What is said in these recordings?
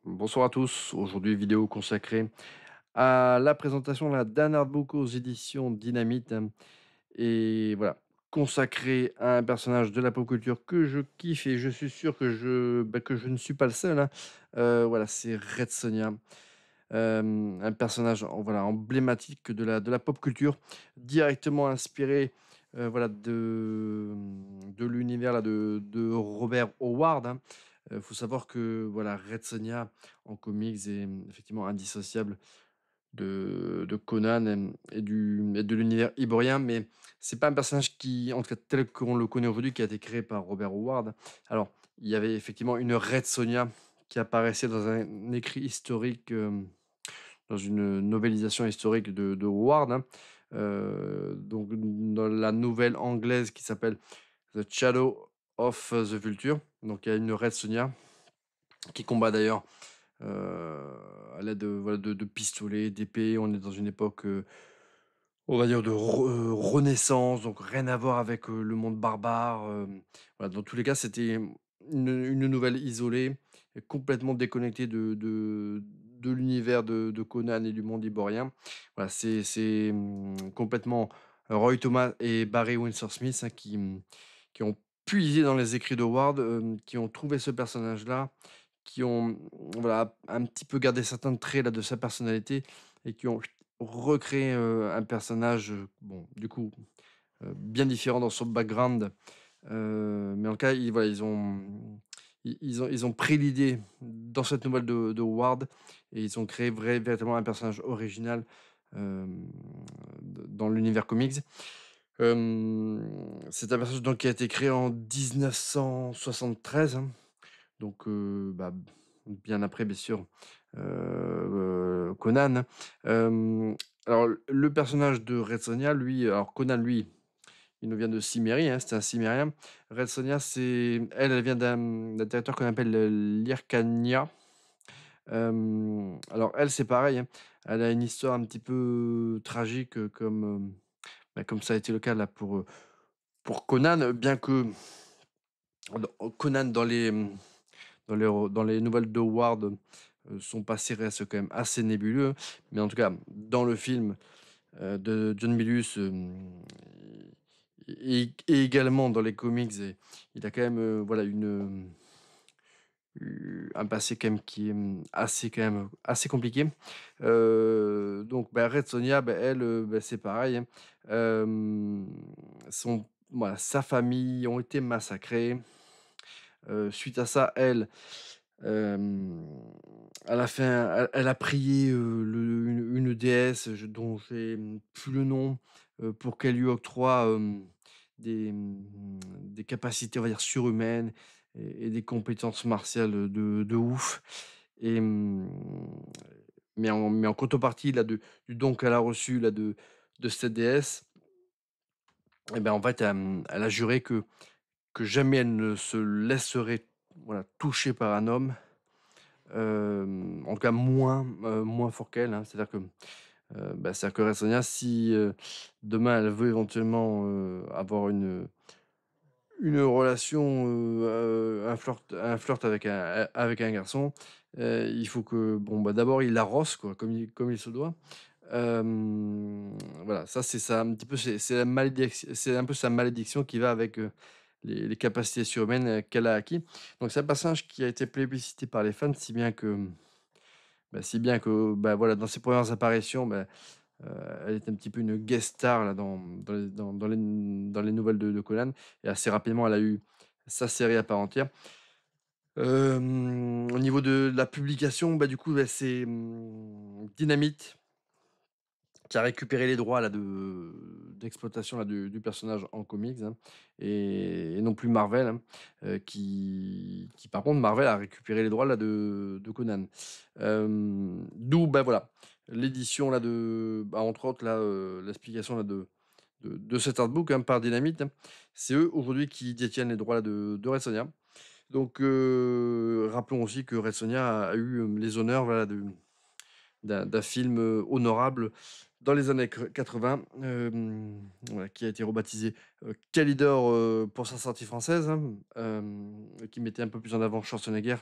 Bonsoir à tous. Aujourd'hui, vidéo consacrée à la présentation d'un artbook aux éditions Dynamite. Et voilà, consacré à un personnage de la pop culture que je kiffe et je suis sûr que que je ne suis pas le seul, hein. Voilà, c'est Red Sonja, un personnage voilà, emblématique de la pop culture, directement inspiré voilà, de l'univers là, de Robert Howard, hein. Faut savoir que voilà, Red Sonja en comics est effectivement indissociable de Conan et de l'univers iborien, mais c'est pas un personnage qui, en tout cas tel qu'on le connaît aujourd'hui, qui a été créé par Robert Howard. Alors, il y avait effectivement une Red Sonja qui apparaissait dans un écrit historique, dans une novélisation historique de Howard, hein. Donc dans la nouvelle anglaise qui s'appelle The Shadow of the Vulture. Donc il y a une Red Sonja qui combat d'ailleurs à l'aide de, voilà, de pistolets, d'épées. On est dans une époque, on va dire, de renaissance, donc rien à voir avec le monde barbare. Voilà, dans tous les cas, c'était une nouvelle isolée, et complètement déconnectée de l'univers de Conan et du monde iborien. Voilà, c'est complètement Roy Thomas et Barry Windsor Smith, hein, qui ont puisé dans les écrits d'Howard, qui ont trouvé ce personnage-là, qui ont, voilà, un petit peu gardé certains traits là de sa personnalité et qui ont recréé, un personnage, bon, du coup, bien différent dans son background, mais en tout cas, ils voilà, ils ont pris l'idée dans cette nouvelle de Howard et ils ont créé véritablement un personnage original, dans l'univers comics. C'est un personnage donc qui a été créé en 1973, hein. Donc, bien après, bien sûr, Conan, hein. Alors le personnage de Red Sonja, lui, alors Conan, lui, il nous vient de Cimmérie, hein, c'était un Cimmérien. Red Sonja, elle vient d'un territoire qu'on appelle, l'Hyrcania. Alors elle, c'est pareil, hein, elle a une histoire un petit peu tragique, comme ça a été le cas là pour Conan, bien que Conan dans les nouvelles de Howard, son passé reste quand même assez nébuleux, mais en tout cas, dans le film, de John Milius, et également dans les comics, il a quand même, voilà un passé quand même qui est, assez quand même assez compliqué. Donc Red Sonja, elle, c'est pareil, hein. Son Voilà, sa famille ont été massacrés. Suite à ça, Hem, elle a prié, une déesse, dont j'ai, plus le nom, pour qu'elle lui octroie, des capacités, on va dire, surhumaines et des compétences martiales, de ouf. Et mais en contrepartie là du don qu'elle a reçu là de cette déesse, et ben, en fait, elle a juré que jamais elle ne se laisserait, voilà, toucher par un homme. En tout cas moins fort qu'elle, hein. C'est-à-dire que, c'est-à-dire que Red si, demain elle veut éventuellement, avoir une relation, un flirt avec un garçon, il faut que bon, d'abord il la rosse quoi, comme il se doit. Voilà, ça c'est ça un petit peu, c'est un peu sa malédiction qui va avec, les capacités surhumaines, qu'elle a acquis. Donc c'est un passage qui a été plébiscité par les fans, si bien que, voilà, dans ses premières apparitions, heu, elle est un petit peu une guest star là dans les nouvelles de Conan, et assez rapidement elle a eu sa série à part entière. Au niveau de la publication, du coup, c'est, Dynamite qui a récupéré les droits là d'exploitation là du personnage en comics, hein, et non plus Marvel, hein, qui par contre Marvel a récupéré les droits là de Conan. D'où, voilà, l'édition là entre autres là, l'explication là de cet artbook, hein, par Dynamite, hein. C'est eux aujourd'hui qui détiennent les droits là de Red Sonja. Donc, rappelons aussi que Red Sonja a eu, les honneurs, voilà, d'un film, honorable dans les années 80, voilà, qui a été rebaptisé, Calidor, pour sa sortie française, hein, qui mettait un peu plus en avant Schwarzenegger,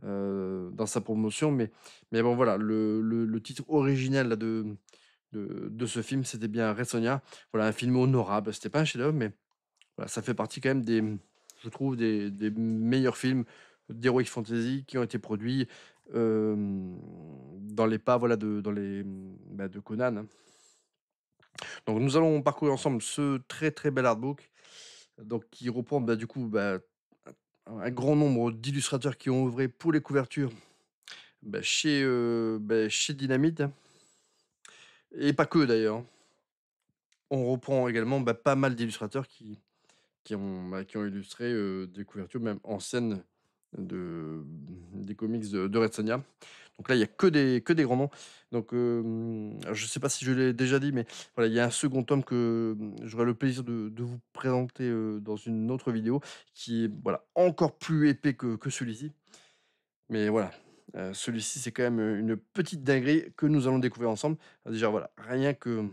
dans sa promotion, mais bon voilà, le titre original là de ce film, c'était bien Red Sonja. Voilà, un film honorable. C'était pas un chef-d'œuvre, mais voilà, ça fait partie quand même je trouve des meilleurs films d'heroic fantasy qui ont été produits, dans les pas, voilà, de Conan, hein. Donc nous allons parcourir ensemble ce très, très bel artbook, donc qui reprend, bah, du coup, bah, un grand nombre d'illustrateurs qui ont œuvré pour les couvertures, bah, chez Dynamite, hein, et pas que d'ailleurs, hein. On reprend également, bah, pas mal d'illustrateurs qui ont illustré, des couvertures même anciennes des comics de Red Sonja. Donc là, il y a que des grands noms. Donc, alors je ne sais pas si je l'ai déjà dit, mais voilà, il y a un second tome que, j'aurai le plaisir de vous présenter, dans une autre vidéo qui est, voilà, encore plus épais que celui-ci. Mais voilà, celui-ci, c'est quand même, une petite dinguerie que nous allons découvrir ensemble. Déjà, voilà, rien que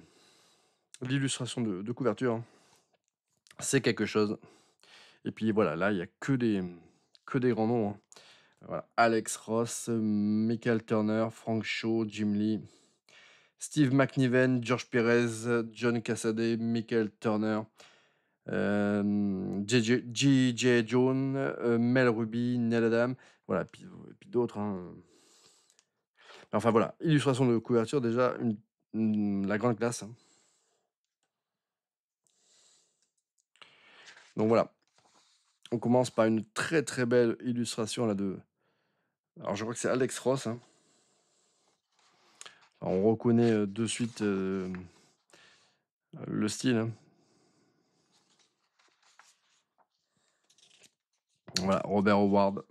l'illustration de couverture, hein, c'est quelque chose. Et puis voilà, là, il y a que des grands noms, hein. Voilà, Alex Ross, Michael Turner, Frank Shaw, Jim Lee, Steve McNiven, George Perez, John Cassaday, Michael Turner, J.J. Jones, Mel Ruby, Neil Adam, voilà, et puis d'autres, hein. Enfin voilà, illustration de couverture déjà, la grande classe, hein. Donc voilà, on commence par une très très belle illustration là de. Alors je crois que c'est Alex Ross, hein. Alors, on reconnaît de suite le style, hein. Voilà, Robert Howard.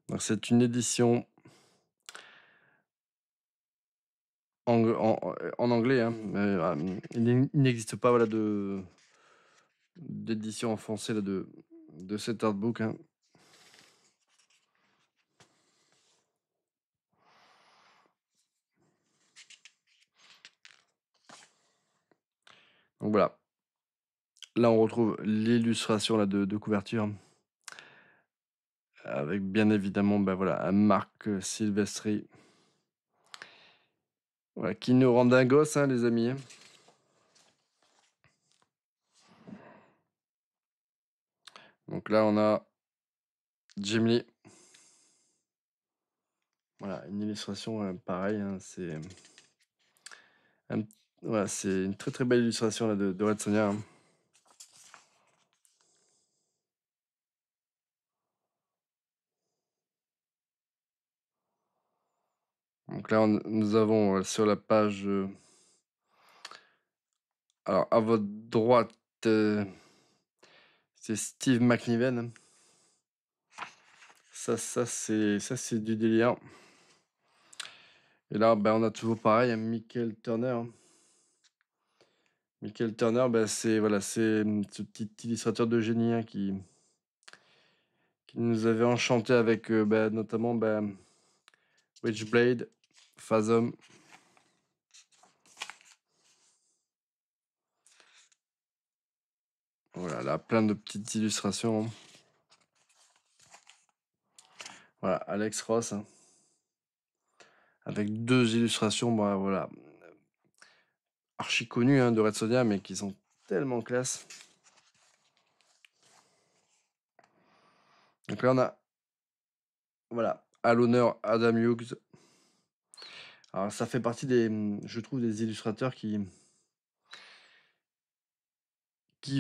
Donc c'est une édition en anglais, hein, il n'existe pas, voilà, d'édition en français là, de cet artbook, hein. Donc voilà, là on retrouve l'illustration là de couverture avec bien évidemment, bah, voilà, un Marc Silvestri, voilà, qui nous rend dingos, hein, les amis, hein. Donc là on a Jim Lee, voilà, une illustration, pareil, hein, un voilà, c'est une très, très belle illustration là de Red Sonja, hein. Donc là nous avons, sur la page, alors à votre droite, c'est Steve McNiven. Ça c'est du délire. Et là, bah, on a toujours pareil, hein, Michael Turner, hein. Michael Turner, bah, c'est voilà, c'est, ce petit illustrateur de génie, hein, qui nous avait enchanté avec, bah, notamment, bah, Witchblade, Phasm. Voilà, là, plein de petites illustrations, hein. Voilà, Alex Ross, hein, avec 2 illustrations, bah, voilà, archi connues, hein, de Red Sonja, mais qui sont tellement classe. Donc là, on a, voilà, à l'honneur Adam Hughes. Alors ça fait partie je trouve, des illustrateurs qui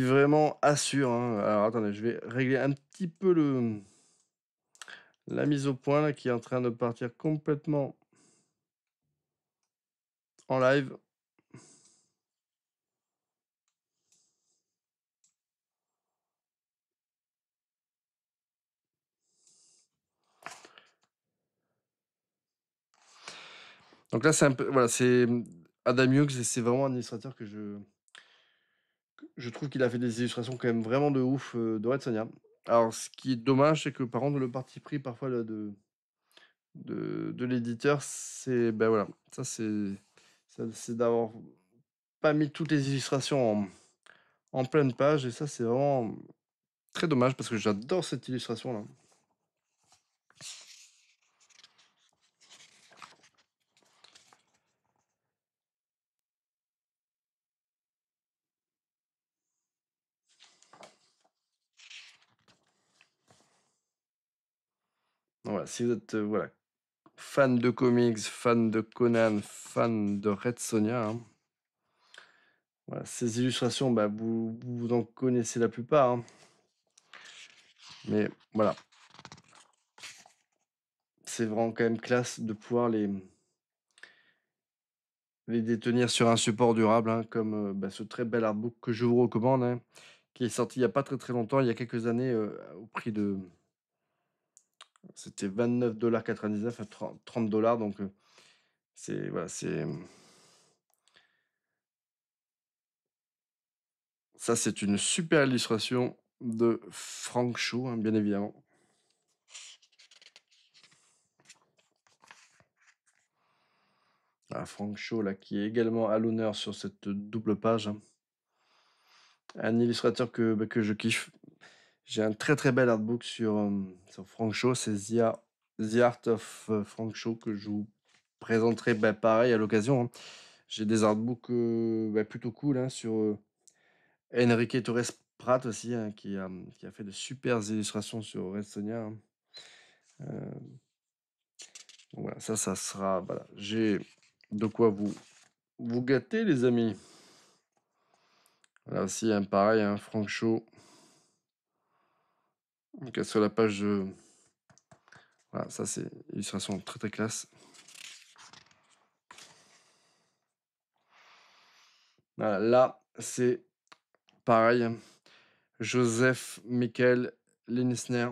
vraiment assurent, hein. Alors attendez, je vais régler un petit peu la mise au point là, qui est en train de partir complètement en live. Donc là, c'est un peu voilà, c'est, Adam Hughes et c'est vraiment un illustrateur que je trouve qu'il a fait des illustrations quand même vraiment de ouf, de Red Sonja. Alors ce qui est dommage, c'est que par contre le parti pris parfois là de l'éditeur, c'est, bah, voilà, ça c'est d'avoir pas mis toutes les illustrations en pleine page et ça, c'est vraiment très dommage parce que j'adore cette illustration-là. Voilà, si vous êtes, voilà, fan de comics, fan de Conan, fan de Red Sonja, hein, voilà, ces illustrations, bah, vous en connaissez la plupart, hein. Mais voilà, c'est vraiment quand même classe de pouvoir les détenir sur un support durable, hein, comme, bah, ce très bel artbook que je vous recommande, hein, qui est sorti il y a pas très, très longtemps, il y a quelques années, au prix de c'était 29,99 $, à 30 donc c'est voilà, ça, c'est une super illustration de Frank Shaw, hein, bien évidemment. Ah, Frank Shaw, là, qui est également à l'honneur sur cette double page, hein. Un illustrateur que je kiffe. J'ai un très, très bel artbook sur Frank Shaw, c'est The Art of, Frank Shaw que je vous présenterai, bah, pareil à l'occasion, hein. J'ai des artbooks, bah, plutôt cool, hein, sur, Enrique Torres Prat aussi, hein, qui a fait de supers illustrations sur Red Sonja, hein. Voilà, ça sera voilà, j'ai de quoi vous gâter les amis. Là aussi, hein, pareil, hein, Frank Shaw, donc sur la page, voilà, ça c'est illustration très, très classe. Voilà, là, c'est pareil, hein, Joseph Michael Linisner,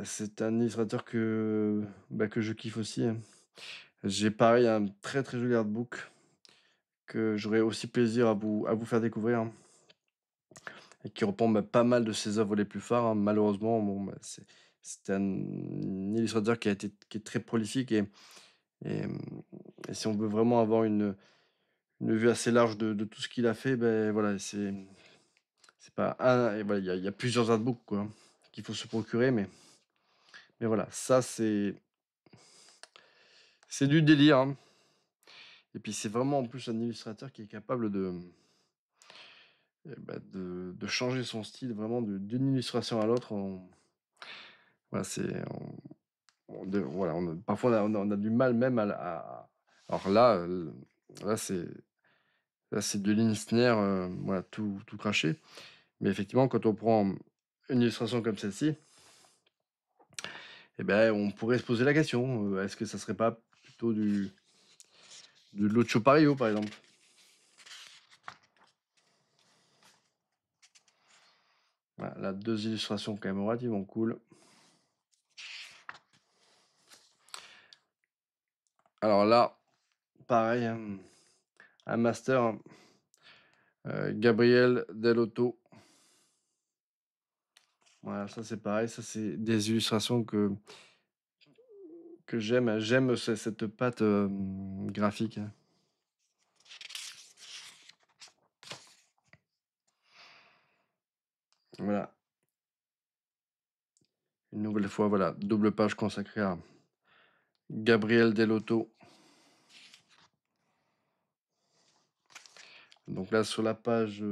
c'est un illustrateur que je kiffe aussi, hein. J'ai pareil un très, très joli artbook que j'aurai aussi plaisir à vous faire découvrir, hein, et qui reprend, bah, pas mal de ses œuvres les plus phares, hein. Malheureusement, bon, bah, c'est un illustrateur qui est très prolifique et mmh et si on veut vraiment avoir une vue assez large de tout ce qu'il a fait, beh, voilà, c'est pas un et voilà, il y a plusieurs artbooks, quoi, hein, qu'il faut se procurer mais voilà, ça c'est du délire, hein, et puis c'est vraiment en plus un illustrateur qui est capable de changer son style vraiment d'une illustration à l'autre en voilà, c'est voilà, parfois on a du mal même alors là, là c'est de Linsner, voilà, tout craché. Mais effectivement, quand on prend une illustration comme celle-ci, et ben, on pourrait se poser la question, est-ce que ça serait pas plutôt de Lucio Parrio, par exemple? Voilà, là, 2 illustrations quand même relativement cool. Alors là, pareil, hein, un master, hein, Gabriel Dell'Otto. Voilà, ça c'est pareil, ça c'est des illustrations que j'aime, hein. J'aime cette patte, graphique, hein. Voilà, une nouvelle fois, voilà, double page consacrée à Gabriel Dell'Otto. Donc là, sur la page,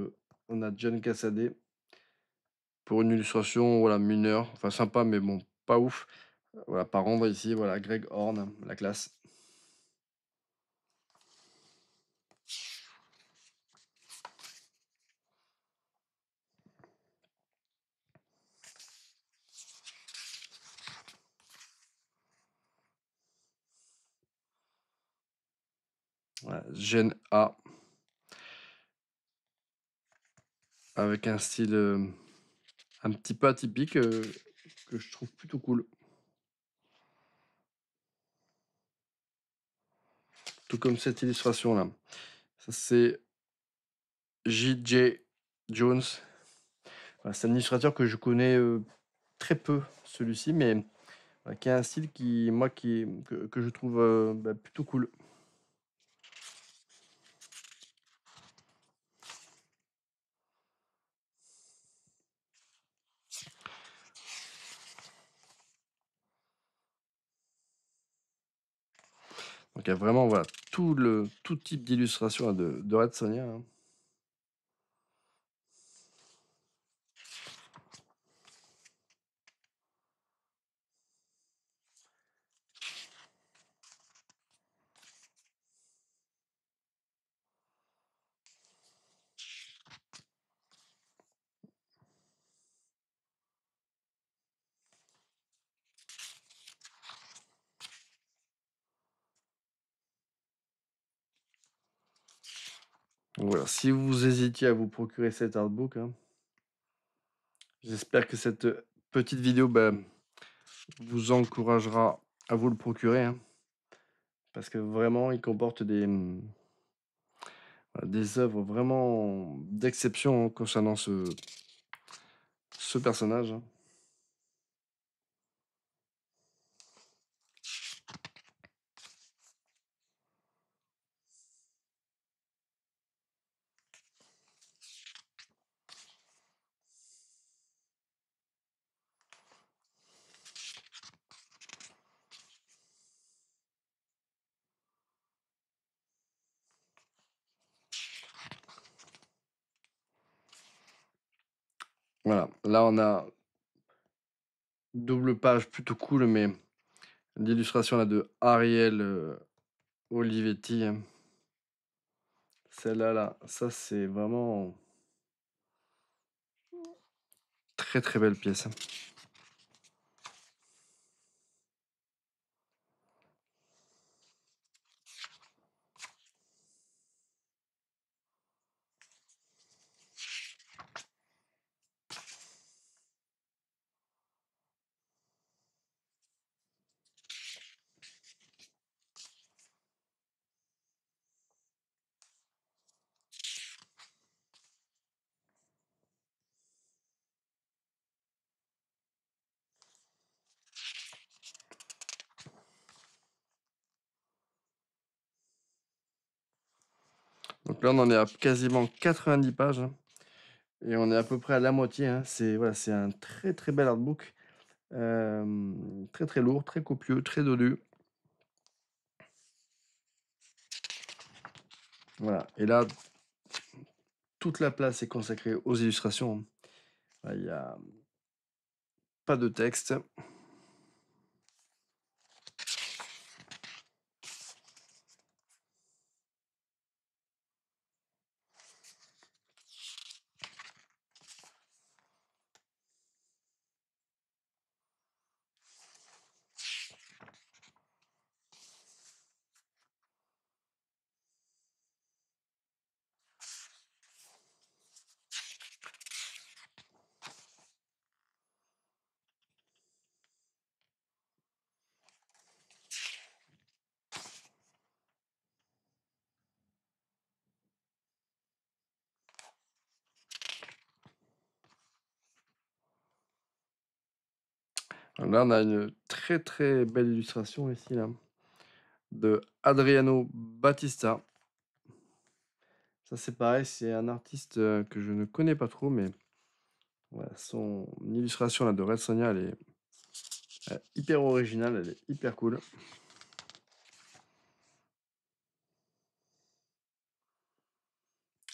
on a John Cassaday pour une illustration, voilà, mineure, enfin sympa, mais bon, pas ouf. Voilà, par rendre ici, voilà, Greg Horn, la classe. Voilà, Gen A, avec un style un petit peu atypique, que je trouve plutôt cool. Tout comme cette illustration-là. Ça, c'est J.J. Jones. Voilà, c'est un illustrateur que je connais très peu, celui-ci, mais qui a un style que je trouve plutôt cool. Donc il y a vraiment, voilà, tout type d'illustration, de Red Sonja, hein. Donc voilà, si vous hésitiez à vous procurer cet artbook, hein, j'espère que cette petite vidéo, bah, vous encouragera à vous le procurer, hein, parce que vraiment, il comporte des œuvres vraiment d'exception concernant ce personnage, hein. Voilà, là on a double page plutôt cool, mais l'illustration là de Ariel Olivetti, hein. Celle-là, là, ça c'est vraiment très très belle pièce, hein. Donc là on en est à quasiment 90 pages, hein, et on est à peu près à la moitié, hein. C'est voilà, c'est un très très bel artbook, très très lourd, très copieux, très dodu. Voilà, et là toute la place est consacrée aux illustrations, hein. Il y a pas de texte. Là on a une très très belle illustration ici là, de Adriano Battista. Ça c'est pareil, c'est un artiste que je ne connais pas trop, mais voilà, son illustration là de Red Sonja, elle est hyper originale, elle est hyper cool.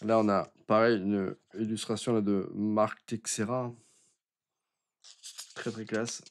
Là on a pareil une illustration là de Marc Texeira, très très classe.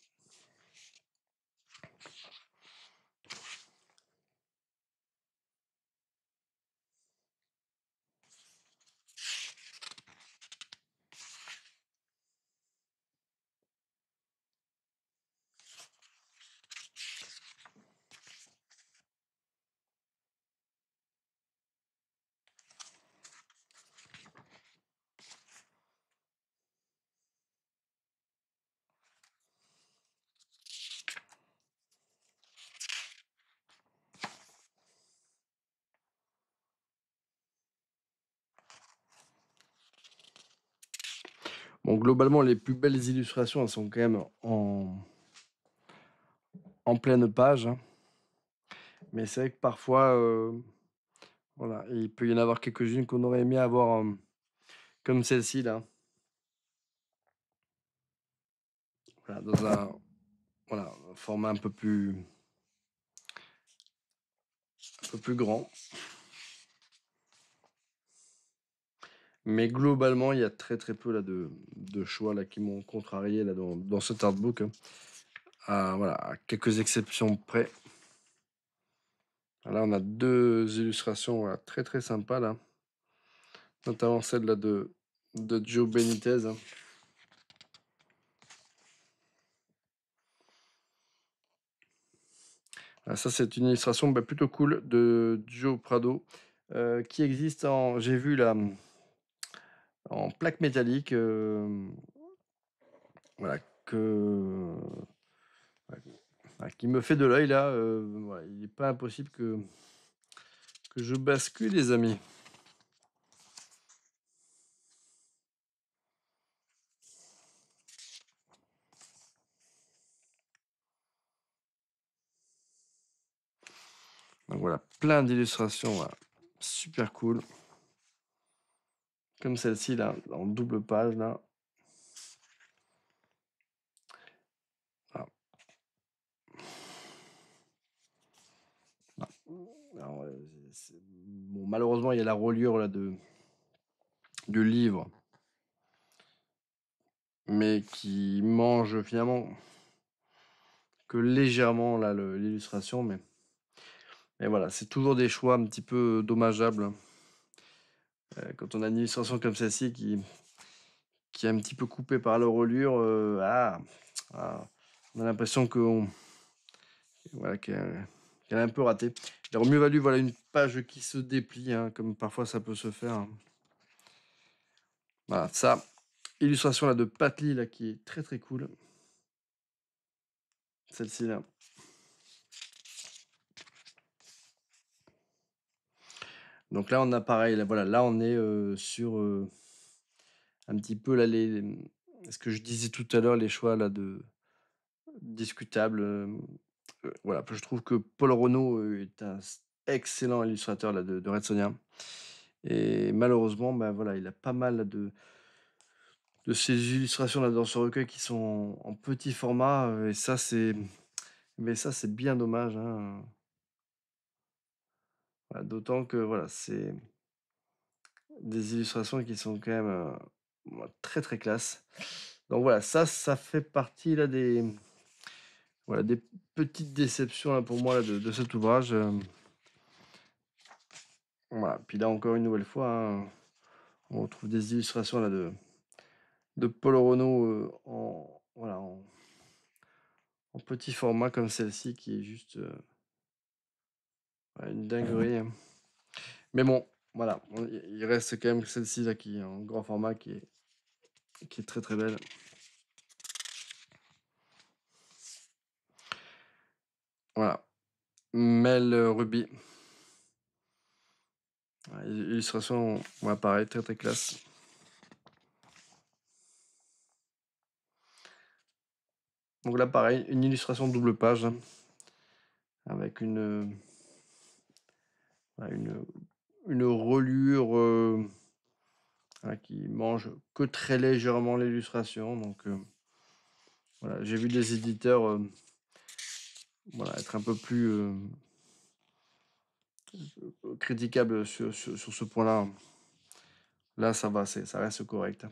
Bon, globalement les plus belles illustrations elles sont quand même en pleine page, hein. Mais c'est vrai que parfois voilà, il peut y en avoir quelques-unes qu'on aurait aimé avoir, comme celle-ci là. Voilà, dans un format un peu plus peu plus grand. Mais globalement, il y a très très peu là de choix là qui m'ont contrarié là dans cet artbook, hein. Voilà, à quelques exceptions près. Là, on a 2 illustrations, voilà, très très sympas là, notamment celle là de Joe Benitez, hein. Ça, c'est une illustration plutôt cool de Joe Prado, qui existe en, j'ai vu là, en plaque métallique, voilà, qui me fait de l'œil là. Voilà, il n'est pas impossible que je bascule, les amis. Donc voilà, plein d'illustrations, voilà, super cool. Comme celle-ci là, en double page là. Voilà. Alors, bon, malheureusement, il y a la reliure là du livre, mais qui mange finalement que légèrement là l'illustration, mais voilà, c'est toujours des choix un petit peu dommageables, hein. Quand on a une illustration comme celle-ci qui est un petit peu coupée par la reliure, on a l'impression voilà, qu'elle est un peu ratée. Il aurait mieux valu, voilà, une page qui se déplie, hein, comme parfois ça peut se faire, hein. Voilà, ça, illustration là de Patli là qui est très très cool. Celle-ci là. Donc là, on a pareil, là, voilà, là on est sur un petit peu là ce que je disais tout à l'heure, les choix là de discutables. Voilà, je trouve que Paul Renaud est un excellent illustrateur là de Red Sonja. Et malheureusement, voilà, il a pas mal là, de ces illustrations là dans ce recueil qui sont en petit format, et ça c'est bien dommage, hein. Voilà, d'autant que voilà, c'est des illustrations qui sont quand même, très, très classe. Donc voilà, ça fait partie là des petites déceptions là pour moi là de cet ouvrage, voilà. Puis là encore une nouvelle fois, hein, on retrouve des illustrations là de Paul Renaud, voilà, en petit format comme celle-ci qui est juste, ouais, une dinguerie, hein. Mais bon, voilà, il reste quand même celle-ci là qui est en grand format qui est très, très belle. Voilà, Mel Ruby. Ouais, illustration, ouais, pareil, très, très classe. Donc là, pareil, une illustration double page, hein, avec voilà, une reliure, qui mange que très légèrement l'illustration. Donc voilà, j'ai vu des éditeurs voilà, être un peu plus critiquables sur ce point-là. Là, ça va, ça reste correct.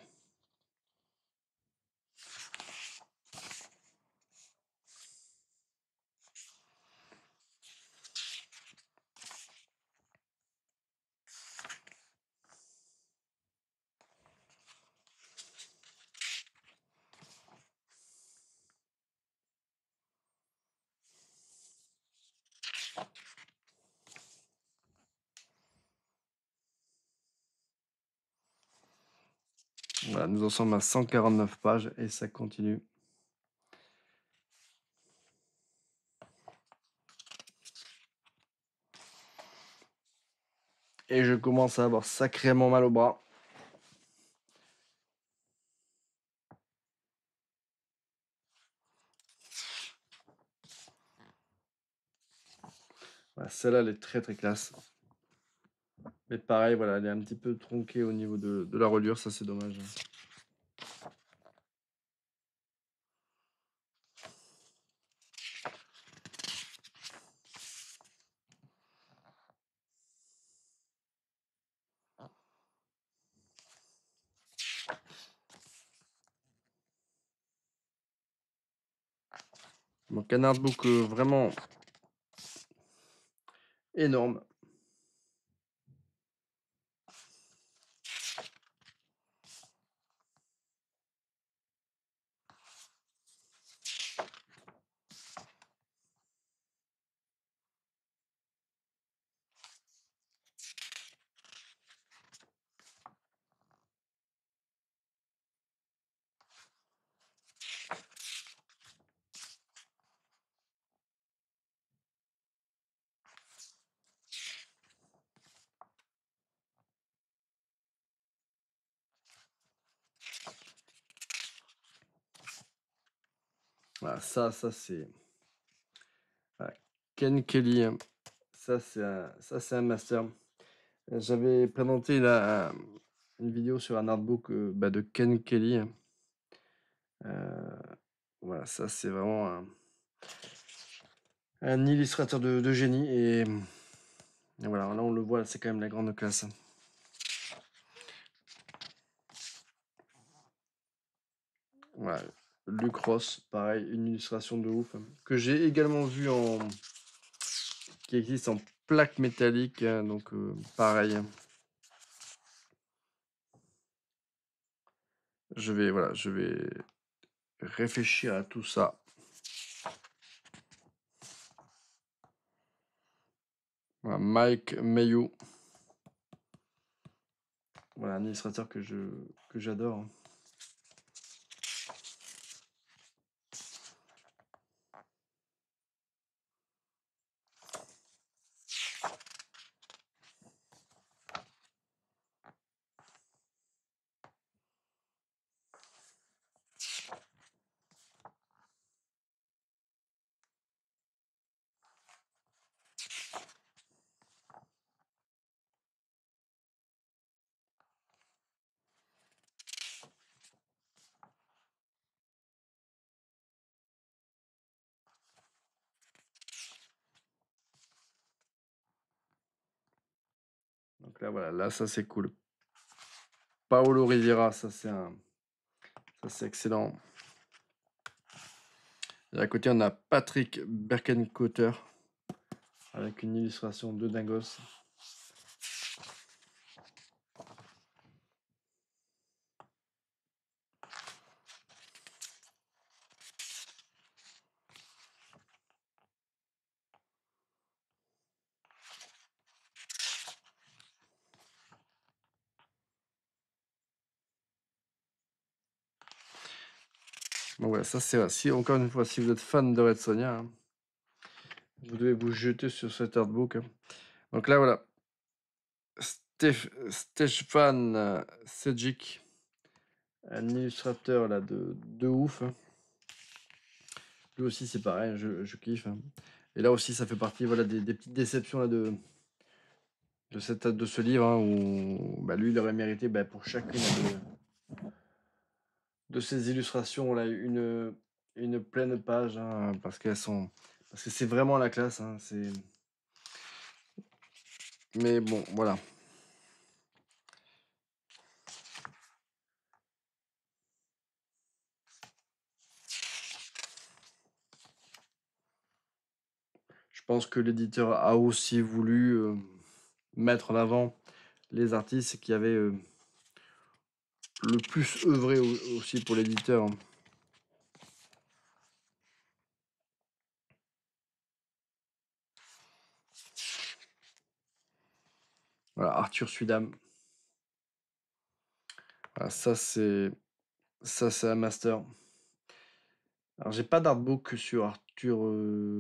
Voilà, nous en sommes à 149 pages et ça continue. Et je commence à avoir sacrément mal au bras. Voilà, celle-là, elle est très très classe. Mais pareil, voilà, elle est un petit peu tronquée au niveau de la reliure, ça c'est dommage. Donc un artbook, vraiment énorme. Voilà, ça c'est voilà, Ken Kelly, hein. Ça c'est un master. J'avais présenté là, une vidéo sur un artbook, de Ken Kelly. Voilà, ça c'est vraiment un illustrateur de génie et voilà, là on le voit, c'est quand même la grande classe. Voilà, Luc Ross, pareil, une illustration de ouf, que j'ai également vu qui existe en plaque métallique, donc pareil. Je vais réfléchir à tout ça. Voilà, Mike Mayhew. Voilà, un illustrateur que j'adore. Donc là, voilà, là, ça c'est cool. Paolo Rivera, ça c'est excellent. Et à côté, on a Patrick Berkenkotter avec une illustration de Dingos. Donc voilà, ça c'est si encore une fois, si vous êtes fan de Red Sonja, hein, vous devez vous jeter sur cet artbook, hein. Donc là, voilà, Stefan Sejic, un illustrateur là de ouf, hein. Lui aussi, c'est pareil, je kiffe, hein. Et là aussi, ça fait partie voilà, des petites déceptions là, de ce livre, hein, où lui, il aurait mérité pour chacune de ces illustrations là, une pleine page, hein, parce que c'est vraiment la classe, hein, mais bon, voilà. Je pense que l'éditeur a aussi voulu mettre en avant les artistes qui avaient le plus œuvré aussi pour l'éditeur, hein. Voilà, Arthur Suydam. Voilà, ça c'est un master. Alors j'ai pas d'artbook sur Arthur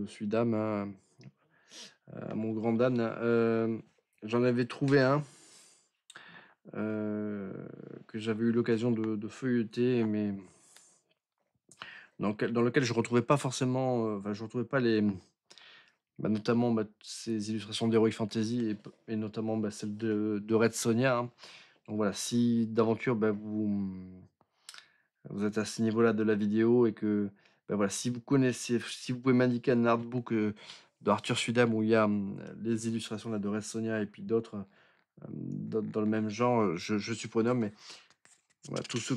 Suydam, hein, à mon grand dam. J'en avais trouvé un euh, que j'avais eu l'occasion de feuilleter, mais dans lequel je retrouvais pas forcément, enfin je retrouvais pas notamment ces illustrations d'Heroic Fantasy et notamment celle de Red Sonja, hein. Donc voilà, si d'aventure vous êtes à ce niveau-là de la vidéo et que voilà, si vous connaissez, si vous pouvez m'indiquer un artbook d'Arthur Suydam où il y a les illustrations là, de Red Sonja et puis d'autres dans le même genre, je suis preneur, mais voilà, tous ceux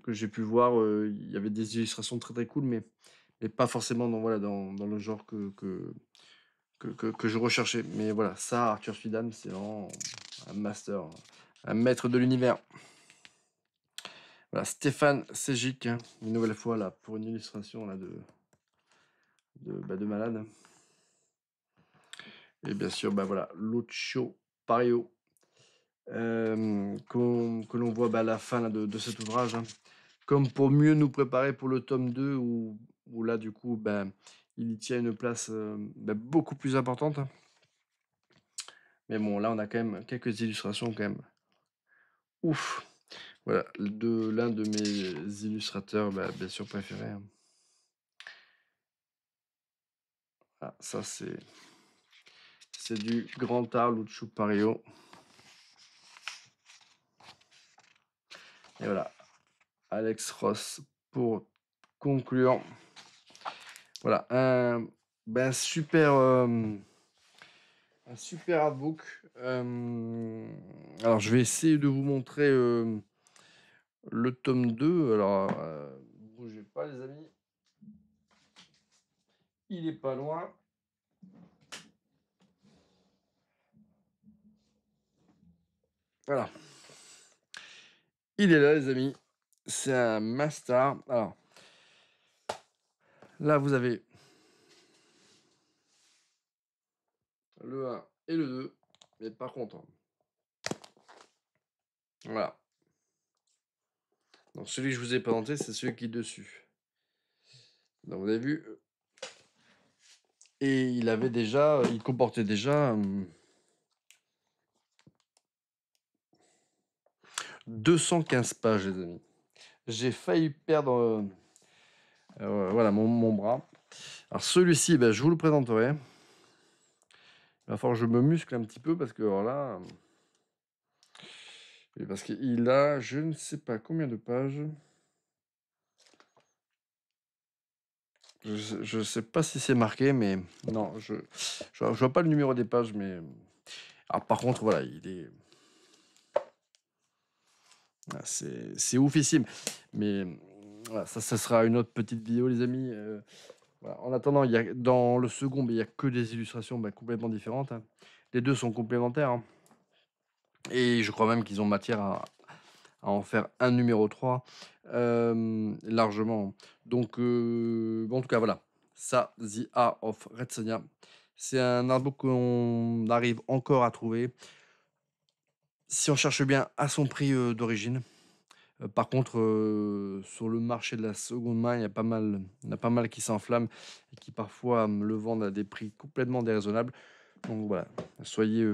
que j'ai pu voir, il y avait des illustrations très, très cool, mais pas forcément dans, voilà, dans le genre que je recherchais. Mais voilà, ça, Arthur Suidan, c'est vraiment un master, un maître de l'univers. Voilà, Stéphane Sejic, hein, une nouvelle fois là, pour une illustration là, de malade. Et bien sûr, bah voilà, Lucio Pario, que l'on voit bah, à la fin là, de cet ouvrage, hein. Comme pour mieux nous préparer pour le tome 2, où là, du coup, ben, il y tient une place bah, beaucoup plus importante, hein. Mais bon, là, on a quand même quelques illustrations quand même. Ouf! Voilà, de l'un de mes illustrateurs, bah, bien sûr, préférés, hein. Ah, ça, c'est du grand art, Lucio Pario. Et voilà, Alex Ross pour conclure. Voilà, ben, un super artbook. Alors, je vais essayer de vous montrer le tome 2. Alors, bougez pas, les amis. Il est pas loin. Voilà. Il est là, les amis. C'est un Mastar. Alors, là, vous avez le 1 et le 2. Mais par contre, voilà. Donc, celui que je vous ai présenté, c'est celui qui est dessus. Donc, vous avez vu. Et il comportait déjà 215 pages, les amis. J'ai failli perdre voilà, mon bras. Alors celui-ci, ben, je vous le présenterai. Il va falloir que je me muscle un petit peu parce que alors là, parce qu'il a, je ne sais pas combien de pages. Je ne sais pas si c'est marqué, mais non, je vois pas le numéro des pages, mais alors, par contre, voilà, il est, ah, c'est oufissime. Mais voilà, ça sera une autre petite vidéo, les amis. Voilà. En attendant, dans le second, il n'y a que des illustrations complètement différentes, hein. Les deux sont complémentaires, hein. Et je crois même qu'ils ont matière à en faire un numéro 3 largement. Donc, bon, en tout cas, voilà. Ça, The Art of Red Sonja. C'est un artbook qu'on arrive encore à trouver si on cherche bien à son prix d'origine. Par contre, sur le marché de la seconde main, il y en a pas mal qui s'enflamment et qui parfois le vendent à des prix complètement déraisonnables. Donc voilà, soyez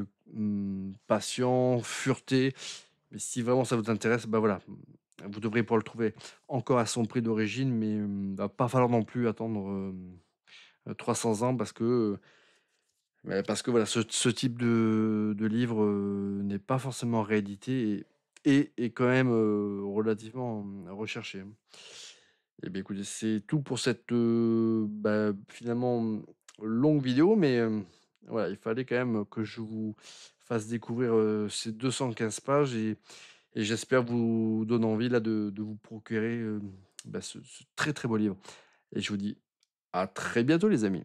patients, furetés. Mais si vraiment ça vous intéresse, bah voilà, vous devrez pouvoir le trouver encore à son prix d'origine, mais va pas falloir non plus attendre 300 ans parce que voilà, ce type de livre n'est pas forcément réédité et est quand même relativement recherché. Et bien écoutez, c'est tout pour cette bah, finalement longue vidéo, mais voilà, il fallait quand même que je vous fasse découvrir ces 215 pages et j'espère vous donner envie là de vous procurer bah, ce très très beau livre. Et je vous dis à très bientôt les amis.